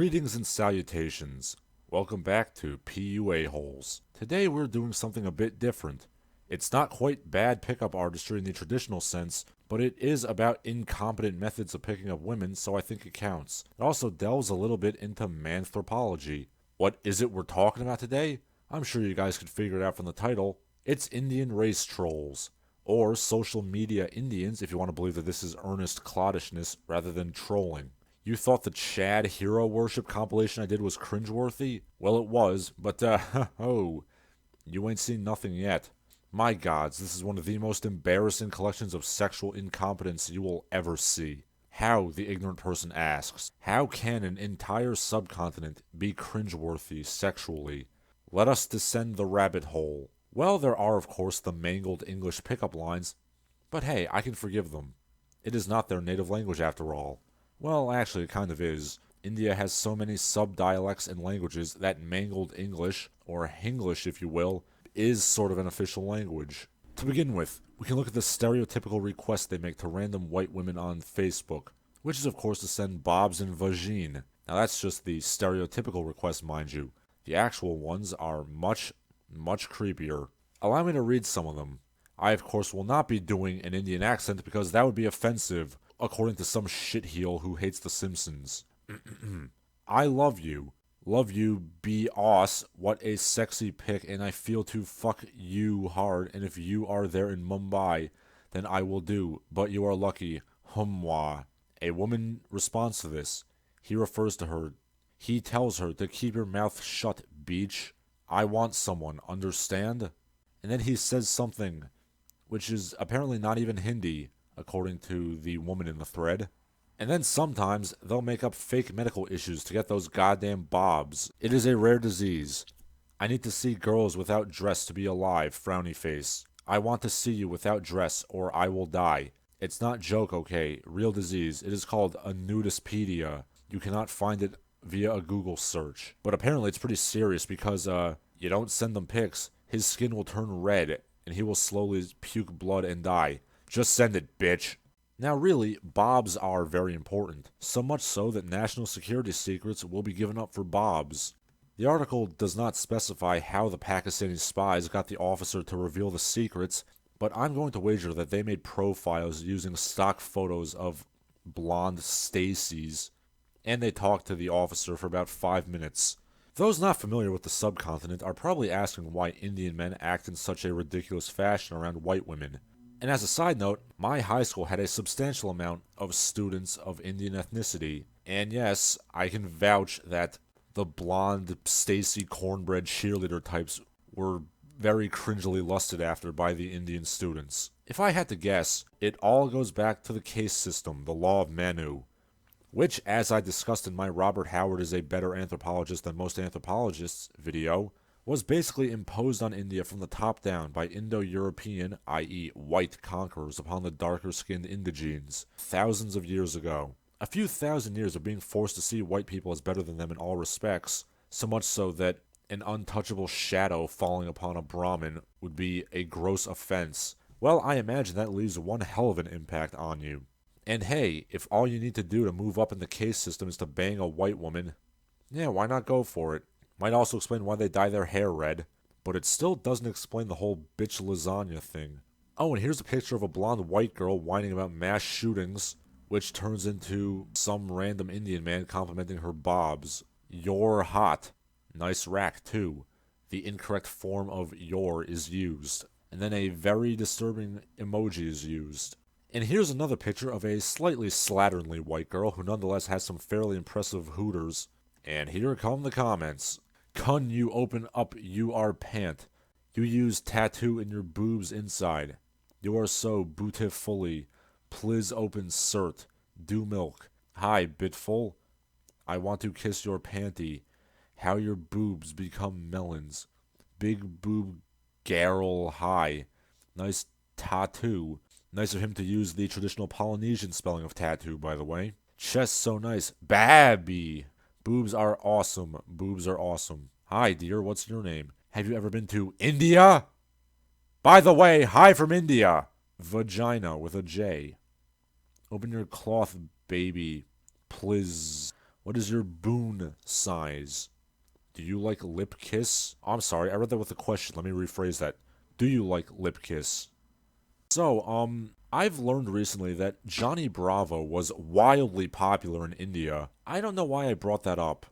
Greetings and salutations. Welcome back to PUAHoles. Today we're doing something a bit different. It's not quite bad pickup artistry in the traditional sense, but it is about incompetent methods of picking up women, so I think it counts. It also delves a little bit into manthropology. What is it we're talking about today? I'm sure you guys could figure it out from the title. It's Indian race trolls, or social media Indians if you want to believe that this is earnest clodishness rather than trolling. You thought the Chad hero worship compilation I did was cringeworthy? Well, it was, but oh, you ain't seen nothing yet. My gods, this is one of the most embarrassing collections of sexual incompetence you will ever see. How, the ignorant person asks, how can an entire subcontinent be cringeworthy sexually? Let us descend the rabbit hole. Well, there are, of course, the mangled English pickup lines, but hey, I can forgive them. It is not their native language after all. Well, actually, it kind of is. India has so many sub-dialects and languages that mangled English, or Hinglish if you will, is sort of an official language. To begin with, we can look at the stereotypical requests they make to random white women on Facebook, which is of course to send bobs and vagene. Now that's just the stereotypical request, mind you. The actual ones are much, much creepier. Allow me to read some of them. I, of course, will not be doing an Indian accent because that would be offensive, according to some shitheel who hates The Simpsons. I love you. Love you, be aws. What a sexy pic, and I feel to fuck you hard, and if you are there in Mumbai, then I will do, but you are lucky. Humwa. A woman responds to this. He refers to her. He tells her to keep your mouth shut, beach. I want someone, understand? And then he says something, which is apparently not even Hindi, according to the woman in the thread. And then sometimes they'll make up fake medical issues to get those goddamn bobs. It is a rare disease. I need to see girls without dress to be alive, frowny face. I want to see you without dress or I will die. It's not joke, okay? Real disease. It is called a nudispedia. You cannot find it via a Google search. But apparently it's pretty serious because, you don't send them pics, his skin will turn red and he will slowly puke blood and die. Just send it, bitch. Now really, bobs are very important, so much so that national security secrets will be given up for bobs. The article does not specify how the Pakistani spies got the officer to reveal the secrets, but I'm going to wager that they made profiles using stock photos of blonde Stacys, and they talked to the officer for about 5 minutes. Those not familiar with the subcontinent are probably asking why Indian men act in such a ridiculous fashion around white women. And as a side note, my high school had a substantial amount of students of Indian ethnicity. And yes, I can vouch that the blonde Stacy cornbread cheerleader types were very cringily lusted after by the Indian students. If I had to guess, it all goes back to the caste system, the law of Manu, which, as I discussed in my Robert Howard is a better anthropologist than most anthropologists video, was basically imposed on India from the top down by Indo-European, i.e. white conquerors upon the darker-skinned indigenes, thousands of years ago. A few thousand years of being forced to see white people as better than them in all respects, so much so that an untouchable shadow falling upon a Brahmin would be a gross offense. Well, I imagine that leaves one hell of an impact on you. And hey, if all you need to do to move up in the caste system is to bang a white woman, yeah, why not go for it? Might also explain why they dye their hair red, but it still doesn't explain the whole bitch lasagna thing. Oh, and here's a picture of a blonde white girl whining about mass shootings, which turns into some random Indian man complimenting her bobs. You're hot. Nice rack, too. The incorrect form of your is used. And then a very disturbing emoji is used. And here's another picture of a slightly slatternly white girl who nonetheless has some fairly impressive hooters. And here come the comments. Cun you open up you are pant. You use tattoo in your boobs inside. You are so beautifully. Pliz open cert. Do milk. Hi, bitful. I want to kiss your panty. How your boobs become melons. Big boob garl hi. Nice tattoo. Nice of him to use the traditional Polynesian spelling of tattoo, by the way. Chest so nice. Babby. Boobs are awesome. Boobs are awesome. Hi, dear. What's your name? Have you ever been to India? By the way, hi from India. Vagina with a J. Open your cloth, baby. Please. What is your boon size? Do you like lip kiss? Oh, I'm sorry, I read that with a question. Let me rephrase that. Do you like lip kiss? So, I've learned recently that Johnny Bravo was wildly popular in India. I don't know why I brought that up.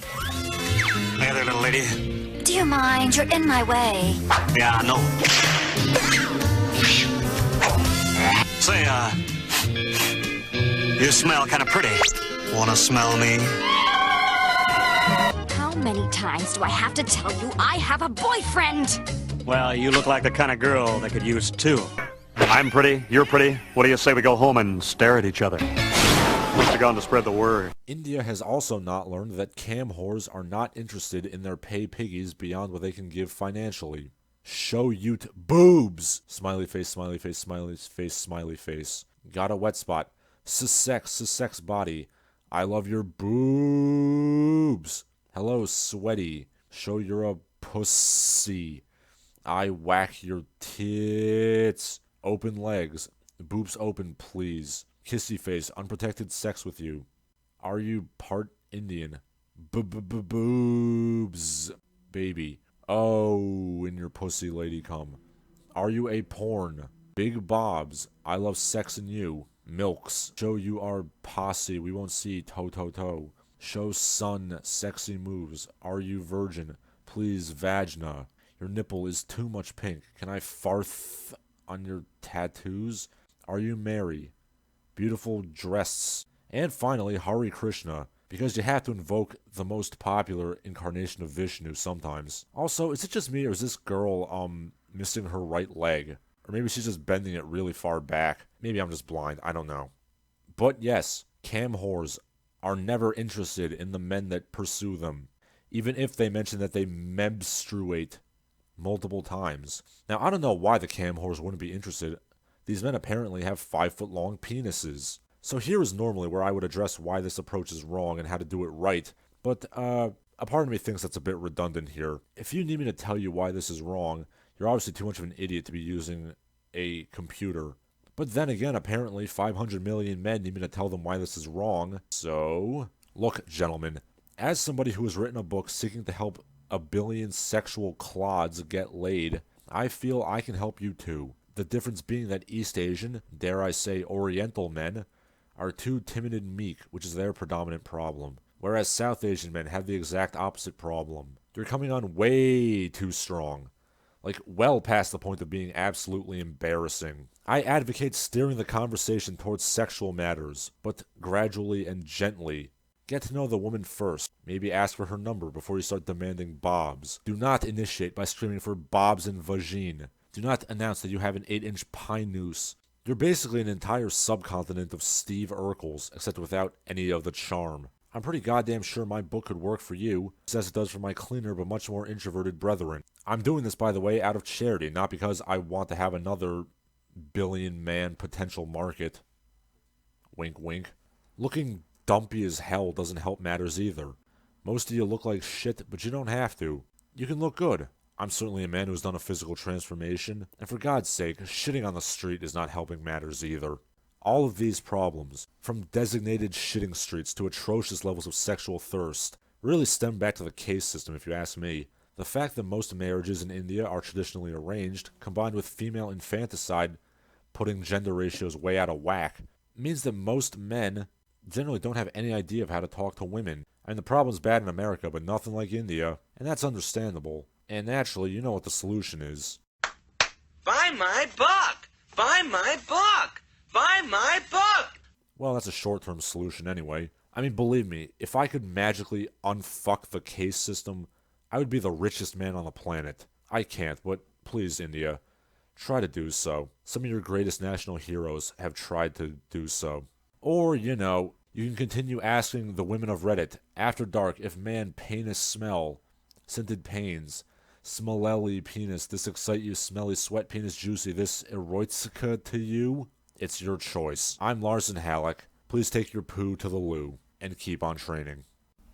Hey there, little lady. Do you mind? You're in my way. Yeah, no. Say, you smell kind of pretty. Wanna smell me? How many times do I have to tell you I have a boyfriend? Well, you look like the kind of girl that could use two. I'm pretty, you're pretty. What do you say we go home and stare at each other? Must have gone to spread the word. India has also not learned that cam whores are not interested in their pay piggies beyond what they can give financially. Show yout boobs! Smiley face, smiley face, smiley face, smiley face. Got a wet spot. Sex body. I love your boobs. Hello, sweaty. Show you're a pussy. I whack your tits. Open legs. Boobs open, please. Kissy face. Unprotected sex with you. Are you part Indian? Boobs. Baby. Oh, in your pussy, lady come. Are you a porn? Big bobs. I love sex and you. Milks. Show you our posse. We won't see toe. Show sun. Sexy moves. Are you virgin? Please, vagina. Your nipple is too much pink. Can I farth on your tattoos? Are you Mary? Beautiful dress. And finally, Hare Krishna. Because you have to invoke the most popular incarnation of Vishnu sometimes. Also, is it just me or is this girl, missing her right leg? Or maybe she's just bending it really far back. Maybe I'm just blind. I don't know. But yes, cam whores are never interested in the men that pursue them. Even if they mention that they menstruate multiple times. Now, I don't know why the cam whores wouldn't be interested. These men apparently have 5-foot-long penises. So here is normally where I would address why this approach is wrong and how to do it right. But, a part of me thinks that's a bit redundant here. If you need me to tell you why this is wrong, you're obviously too much of an idiot to be using a computer. But then again, apparently 500 million men need me to tell them why this is wrong. So, look, gentlemen, as somebody who has written a book seeking to help a billion sexual clods get laid, I feel I can help you too. The difference being that East Asian, dare I say Oriental men, are too timid and meek, which is their predominant problem. Whereas South Asian men have the exact opposite problem. They're coming on way too strong. Like, well past the point of being absolutely embarrassing. I advocate steering the conversation towards sexual matters, but gradually and gently. Get to know the woman first. Maybe ask for her number before you start demanding bobs. Do not initiate by screaming for bobs and vagine. Do not announce that you have an 8-inch pine noose. You're basically an entire subcontinent of Steve Urkels, except without any of the charm. I'm pretty goddamn sure my book could work for you, just as it does for my cleaner but much more introverted brethren. I'm doing this, by the way, out of charity, not because I want to have another billion-man potential market. Wink, wink. Looking dumpy as hell doesn't help matters either. Most of you look like shit, but you don't have to. You can look good. I'm certainly a man who's done a physical transformation, and for God's sake, shitting on the street is not helping matters either. All of these problems, from designated shitting streets to atrocious levels of sexual thirst, really stem back to the caste system if you ask me. The fact that most marriages in India are traditionally arranged, combined with female infanticide putting gender ratios way out of whack, means that most men generally don't have any idea of how to talk to women. I mean, the problem's bad in America, but nothing like India, and that's understandable. And naturally, you know what the solution is. Buy my book! Buy my book! Buy my book! Well, that's a short-term solution anyway. I mean, believe me, if I could magically unfuck the caste system, I would be the richest man on the planet. I can't, but please, India, try to do so. Some of your greatest national heroes have tried to do so. Or, you know, you can continue asking the women of Reddit, after dark, if man penis smell, scented pains, smellelly penis, this excite you, smelly sweat penis juicy, this erotica to you? It's your choice. I'm Larson Halleck. Please take your poo to the loo, and keep on training.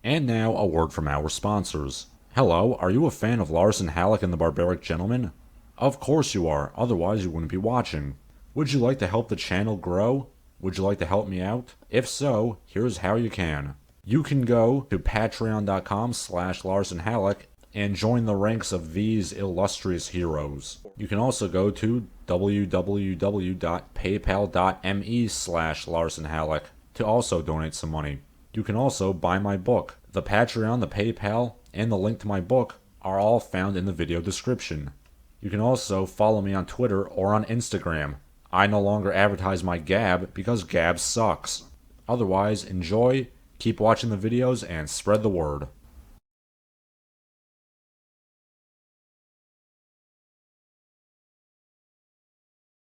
And now, a word from our sponsors. Hello, are you a fan of Larson Halleck and the Barbaric Gentleman? Of course you are, otherwise you wouldn't be watching. Would you like to help the channel grow? Would you like to help me out? If so, here's how you can. You can go to patreon.com/LarsonHalleck and join the ranks of these illustrious heroes. You can also go to www.paypal.me/LarsonHalleck to also donate some money. You can also buy my book. The Patreon, the PayPal, and the link to my book are all found in the video description. You can also follow me on Twitter or on Instagram. I no longer advertise my Gab because Gab sucks. Otherwise, enjoy, keep watching the videos, and spread the word.